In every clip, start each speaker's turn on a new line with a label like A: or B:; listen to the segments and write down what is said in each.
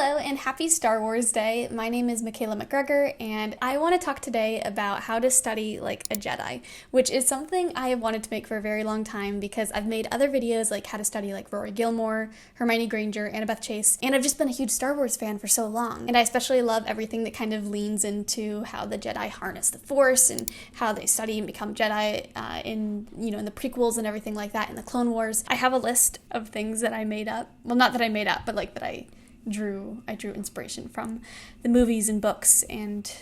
A: Hello and happy Star Wars Day. My name is Michaela McGregor and I want to talk today about how to study like a Jedi, which is something I have wanted to make for a very long time because I've made other videos like how to study like Rory Gilmore, Hermione Granger, Annabeth Chase, and I've just been a huge Star Wars fan for so long. And I especially love everything that kind of leans into how the Jedi harness the Force and how they study and become Jedi in the prequels and everything like that in the Clone Wars. I have a list of things that I made up. Well, not that I made up, but like that I drew inspiration from the movies and books and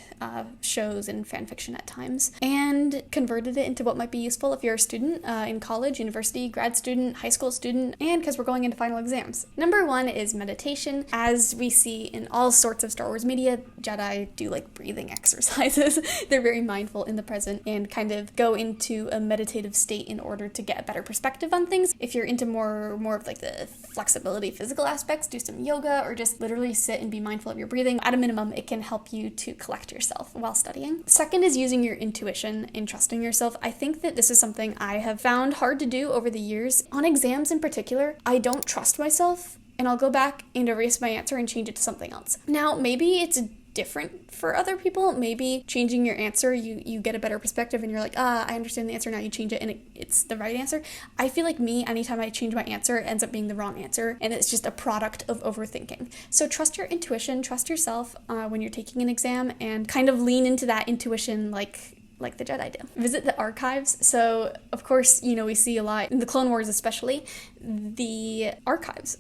A: shows and fan fiction at times, and converted it into what might be useful if you're a student in college, university, grad student, high school student, and because we're going into final exams. Number one is meditation. As we see in all sorts of Star Wars media, Jedi do like breathing exercises. They're very mindful in the present and kind of go into a meditative state in order to get a better perspective on things. If you're into more of like the flexibility, physical aspects, do some yoga or just literally sit and be mindful of your breathing. At a minimum, it can help you to collect yourself while studying. Second is using your intuition and trusting yourself. I think that this is something I have found hard to do over the years. On exams in particular, I don't trust myself and I'll go back and erase my answer and change it to something else. Now, maybe it's different for other people. Maybe changing your answer, you get a better perspective and you're like, I understand the answer, now you change it and it's the right answer. I feel like anytime I change my answer, it ends up being the wrong answer and it's just a product of overthinking. So trust your intuition, trust yourself when you're taking an exam and kind of lean into that intuition like the Jedi do. Visit the archives. So, of course, we see a lot, in the Clone Wars especially, the archives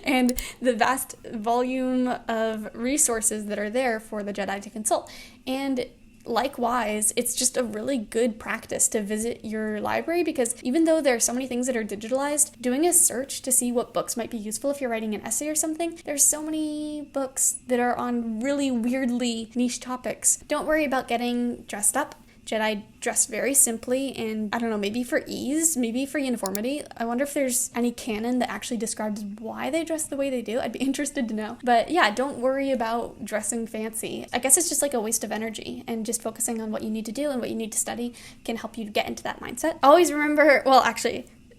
A: and the vast volume of resources that are there for the Jedi to consult. And likewise, it's just a really good practice to visit your library because even though there are so many things that are digitalized, doing a search to see what books might be useful if you're writing an essay or something, there's so many books that are on really weirdly niche topics. Don't worry about getting dressed up. Jedi dress very simply and, I don't know, maybe for ease, maybe for uniformity. I wonder if there's any canon that actually describes why they dress the way they do. I'd be interested to know. But yeah, don't worry about dressing fancy. I guess it's just like a waste of energy, and just focusing on what you need to do and what you need to study can help you to get into that mindset. Always remember,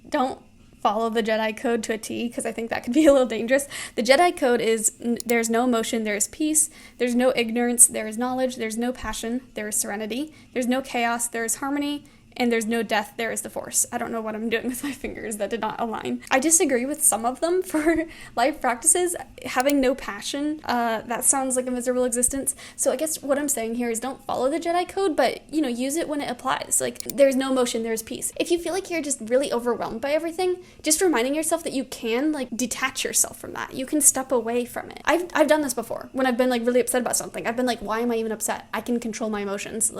A: don't follow the Jedi code to a T, because I think that could be a little dangerous. The Jedi code is there's no emotion, there is peace. There's no ignorance, there is knowledge. There's no passion, there is serenity. There's no chaos, there is harmony. And there's no death, there is the Force. I don't know what I'm doing with my fingers, that did not align. I disagree with some of them for life practices. Having no passion, that sounds like a miserable existence. So I guess what I'm saying here is don't follow the Jedi code, but, use it when it applies. Like, there's no emotion, there's peace. If you feel like you're just really overwhelmed by everything, just reminding yourself that you can, detach yourself from that. You can step away from it. I've done this before. When I've been, really upset about something, I've been like, why am I even upset? I can control my emotions.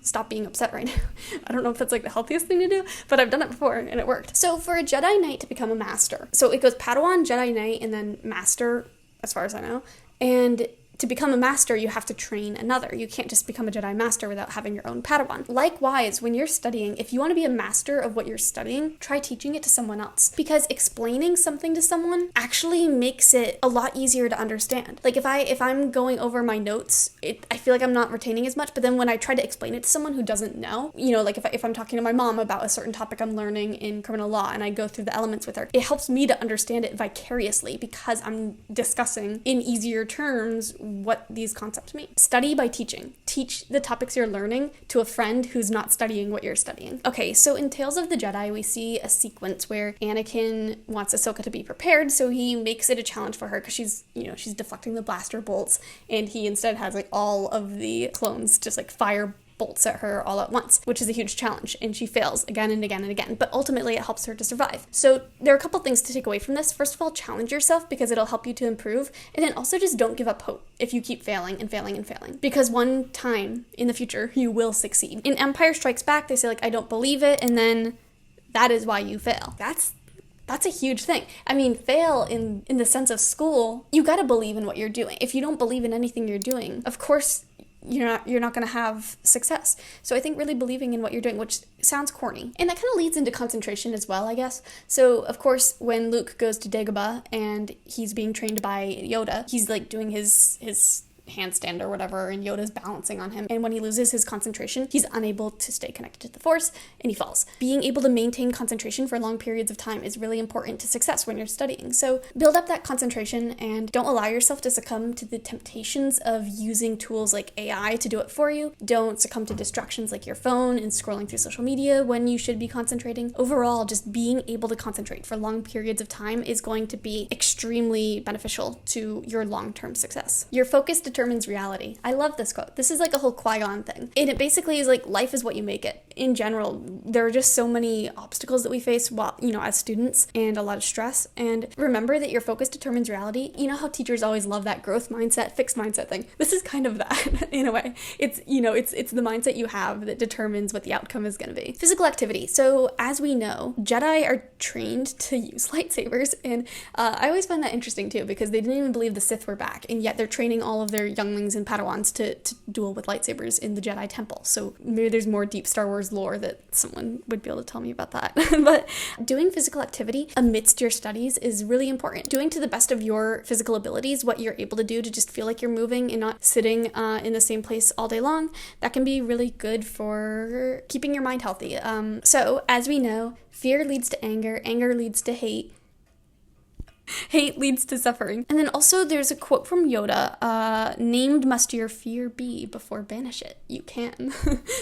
A: Stop being upset right now. I don't know if that's the healthiest thing to do, but I've done it before and it worked. So for a Jedi Knight to become a master, so it goes Padawan, Jedi Knight, and then master, as far as I know. And to become a master, you have to train another. You can't just become a Jedi master without having your own Padawan. Likewise, when you're studying, if you want to be a master of what you're studying, try teaching it to someone else. Because explaining something to someone actually makes it a lot easier to understand. If I'm going over my notes, I feel like I'm not retaining as much, but then when I try to explain it to someone who doesn't know, if I'm talking to my mom about a certain topic I'm learning in criminal law and I go through the elements with her, it helps me to understand it vicariously because I'm discussing in easier terms what these concepts mean. Study by teaching. Teach the topics you're learning to a friend who's not studying what you're studying. Okay, so in Tales of the Jedi, we see a sequence where Anakin wants Ahsoka to be prepared, so he makes it a challenge for her because she's deflecting the blaster bolts, and he instead has all of the clones just fire bolts at her all at once, which is a huge challenge, and she fails again and again and again, but ultimately it helps her to survive. So there are a couple things to take away from this. First of all, challenge yourself because it'll help you to improve, and then also just don't give up hope if you keep failing and failing and failing, because one time in the future you will succeed. In Empire Strikes Back, they say I don't believe it, and then that is why you fail. That's a huge thing. I mean, fail in the sense of school, you gotta believe in what you're doing. If you don't believe in anything you're doing, of course you're not going to have success. So I think really believing in what you're doing, which sounds corny. And that kind of leads into concentration as well, I guess. So, of course, when Luke goes to Dagobah and he's being trained by Yoda, he's doing his handstand or whatever, and Yoda's balancing on him. And when he loses his concentration, he's unable to stay connected to the Force, and he falls. Being able to maintain concentration for long periods of time is really important to success when you're studying. So build up that concentration and don't allow yourself to succumb to the temptations of using tools like AI to do it for you. Don't succumb to distractions like your phone and scrolling through social media when you should be concentrating. Overall, just being able to concentrate for long periods of time is going to be extremely beneficial to your long-term success. Your focus determines reality. I love this quote. This is like a whole Qui-Gon thing. And it basically is like, life is what you make it. In general, there are just so many obstacles that we face while, as students, and a lot of stress. And remember that your focus determines reality. You know how teachers always love that growth mindset, fixed mindset thing? This is kind of that in a way. It's the mindset you have that determines what the outcome is going to be. Physical activity. So as we know, Jedi are trained to use lightsabers, and I always find that interesting too, because they didn't even believe the Sith were back, and yet they're training all of their younglings and Padawans to duel with lightsabers in the Jedi Temple. So maybe there's more deep Star Wars lore that someone would be able to tell me about that. But doing physical activity amidst your studies is really important. Doing to the best of your physical abilities what you're able to do to just feel like you're moving and not sitting in the same place all day long, that can be really good for keeping your mind healthy. So as we know, fear leads to anger, anger leads to hate, hate leads to suffering. And then also there's a quote from Yoda, named must your fear be before banish it. You can.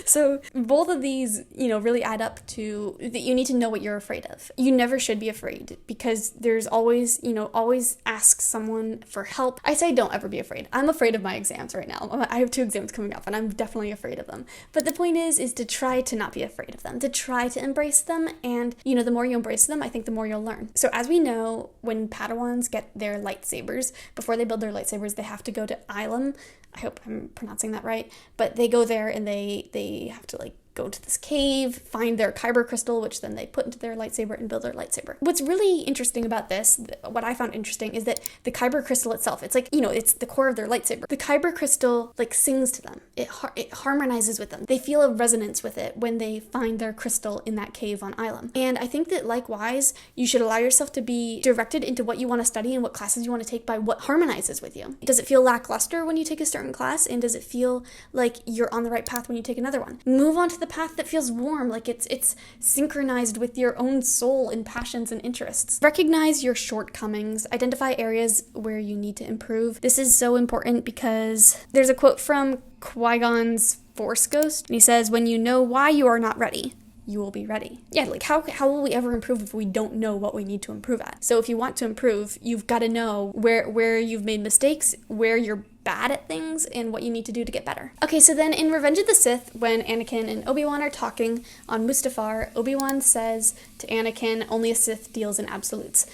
A: So both of these, really add up to that you need to know what you're afraid of. You never should be afraid, because there's always, always ask someone for help. I say don't ever be afraid. I'm afraid of my exams right now. I have 2 exams coming up and I'm definitely afraid of them. But the point is to try to not be afraid of them, to try to embrace them. And, the more you embrace them, I think the more you'll learn. So as we know, when Padawans get their lightsabers, before they build their lightsabers, they have to go to Ilum. I hope I'm pronouncing that right. But they go there and they have to go to this cave, find their kyber crystal, which then they put into their lightsaber and build their lightsaber. What's really interesting about this, what I found interesting, is that the kyber crystal itself, it's it's the core of their lightsaber. The kyber crystal sings to them. It harmonizes with them. They feel a resonance with it when they find their crystal in that cave on Ilum. And I think that likewise, you should allow yourself to be directed into what you want to study and what classes you want to take by what harmonizes with you. Does it feel lackluster when you take a certain class? And does it feel like you're on the right path when you take another one? Move on to the path that feels warm, like it's synchronized with your own soul and passions and interests. Recognize your shortcomings. Identify areas where you need to improve. This is so important because there's a quote from Qui-Gon's Force Ghost, and he says, "When you know why you are not ready, you will be ready." Yeah, how will we ever improve if we don't know what we need to improve at? So if you want to improve, you've got to know where you've made mistakes, where you're bad at things, and what you need to do to get better. Okay, so then in Revenge of the Sith, when Anakin and Obi-Wan are talking on Mustafar, Obi-Wan says to Anakin, "Only a Sith deals in absolutes,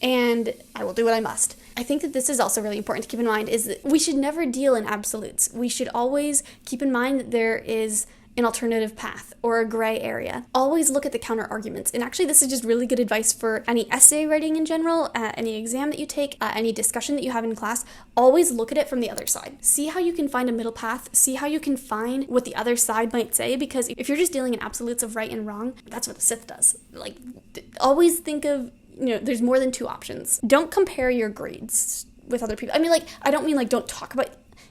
A: and I will do what I must." I think that this is also really important to keep in mind, is that we should never deal in absolutes. We should always keep in mind that there is an alternative path or a gray area. Always look at the counter arguments. And actually, this is just really good advice for any essay writing in general, any exam that you take, any discussion that you have in class. Always look at it from the other side. See how you can find a middle path. See how you can find what the other side might say, because if you're just dealing in absolutes of right and wrong, that's what the Sith does. Always think of, there's more than 2 options. Don't compare your grades with other people. I mean, I don't mean don't talk about,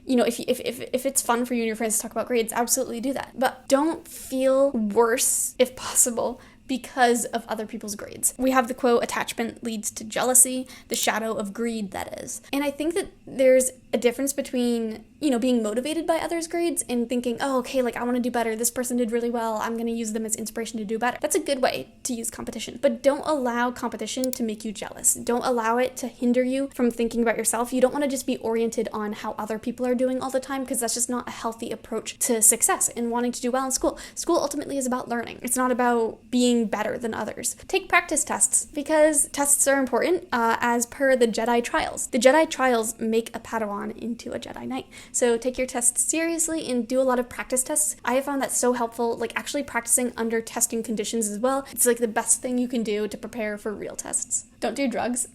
A: if it's fun for you and your friends to talk about grades, absolutely do that. But don't feel worse, if possible, because of other people's grades. We have the quote, "Attachment leads to jealousy, the shadow of greed," that is. And I think that there's a difference between, being motivated by others' grades and thinking, oh, okay, I want to do better. This person did really well. I'm going to use them as inspiration to do better. That's a good way to use competition. But don't allow competition to make you jealous. Don't allow it to hinder you from thinking about yourself. You don't want to just be oriented on how other people are doing all the time, because that's just not a healthy approach to success and wanting to do well in school. School ultimately is about learning. It's not about being better than others. Take practice tests, because tests are important as per the Jedi trials. The Jedi trials make a Padawan into a Jedi Knight. So take your tests seriously and do a lot of practice tests. I have found that so helpful, actually practicing under testing conditions as well. It's the best thing you can do to prepare for real tests. Don't do drugs.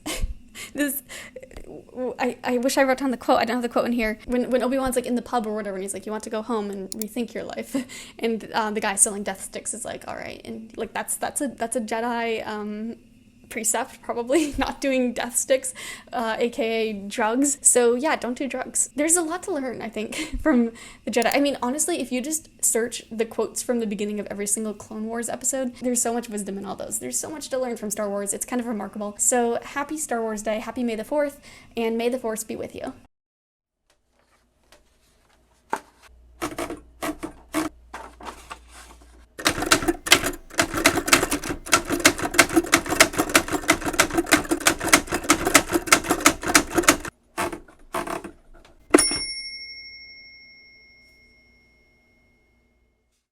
A: I wish I wrote down the quote. I don't have the quote in here. When Obi-Wan's in the pub or whatever, and he's you want to go home and rethink your life, and the guy selling death sticks is all right, and that's a Jedi precept, probably, not doing death sticks, aka drugs. So yeah, don't do drugs. There's a lot to learn, I think, from the Jedi. I mean, honestly, if you just search the quotes from the beginning of every single Clone Wars episode, there's so much wisdom in all those. There's so much to learn from Star Wars. It's kind of remarkable. So happy Star Wars Day, happy May the 4th, and may the Force be with you.